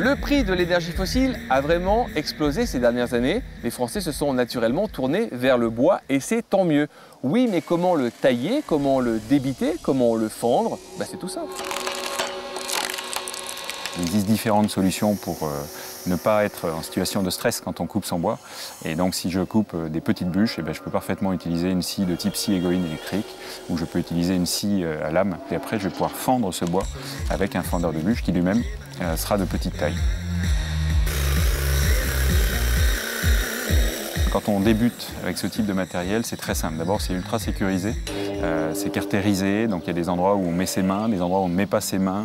Le prix de l'énergie fossile a vraiment explosé ces dernières années. Les Français se sont naturellement tournés vers le bois et c'est tant mieux. Oui, mais comment le tailler, comment le débiter, comment le fendre? C'est tout simple. Il existe différentes solutions pour ne pas être en situation de stress quand on coupe son bois. Et donc si je coupe des petites bûches, je peux parfaitement utiliser une scie de type scie égoïne électrique ou je peux utiliser une scie à lame. Et après, je vais pouvoir fendre ce bois avec un fendeur de bûches qui lui-même sera de petite taille. Quand on débute avec ce type de matériel, c'est très simple. D'abord, c'est ultra sécurisé, c'est cartérisé, donc il y a des endroits où on met ses mains, des endroits où on ne met pas ses mains.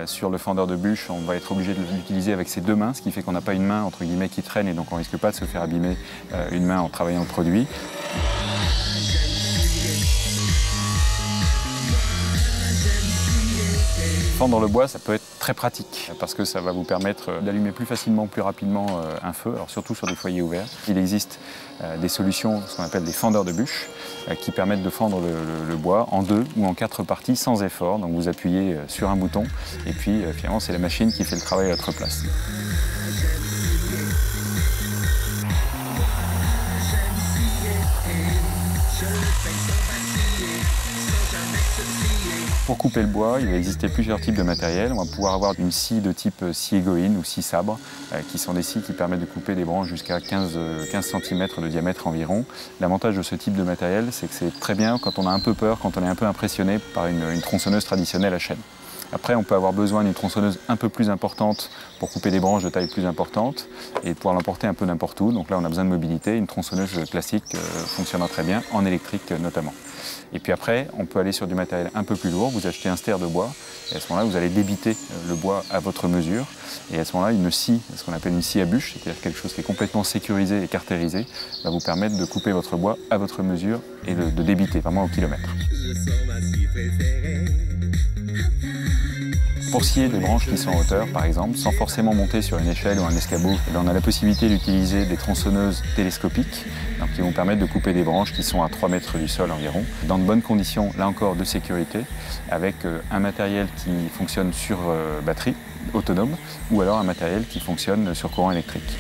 Sur le fendeur de bûches, on va être obligé de l'utiliser avec ses deux mains, ce qui fait qu'on n'a pas une main entre guillemets qui traîne et donc on ne risque pas de se faire abîmer une main en travaillant le produit. Fendre le bois, ça peut être très pratique parce que ça va vous permettre d'allumer plus facilement, plus rapidement un feu, alors surtout sur des foyers ouverts. Il existe des solutions, ce qu'on appelle des fendeurs de bûches, qui permettent de fendre le bois en 2 ou en 4 parties sans effort. Donc vous appuyez sur un bouton et puis finalement c'est la machine qui fait le travail à votre place. Pour couper le bois, il va exister plusieurs types de matériel. On va pouvoir avoir une scie de type scie égoïne ou scie sabre, qui sont des scies qui permettent de couper des branches jusqu'à 15 cm de diamètre environ. L'avantage de ce type de matériel, c'est que c'est très bien quand on a un peu peur, quand on est un peu impressionné par une tronçonneuse traditionnelle à chaîne. Après, on peut avoir besoin d'une tronçonneuse un peu plus importante pour couper des branches de taille plus importante et pouvoir l'emporter un peu n'importe où. Donc là, on a besoin de mobilité. Une tronçonneuse classique fonctionnera très bien, en électrique notamment. Et puis après, on peut aller sur du matériel un peu plus lourd. Vous achetez un ster de bois et à ce moment-là, vous allez débiter le bois à votre mesure. Et à ce moment-là, une scie, ce qu'on appelle une scie à bûche, c'est-à-dire quelque chose qui est complètement sécurisé et cartérisé, va vous permettre de couper votre bois à votre mesure et de débiter vraiment au kilomètre. Pour scier des branches qui sont en hauteur, par exemple, sans forcément monter sur une échelle ou un escabeau, on a la possibilité d'utiliser des tronçonneuses télescopiques donc qui vont permettre de couper des branches qui sont à 3 mètres du sol environ, dans de bonnes conditions, là encore, de sécurité, avec un matériel qui fonctionne sur batterie autonome ou alors un matériel qui fonctionne sur courant électrique.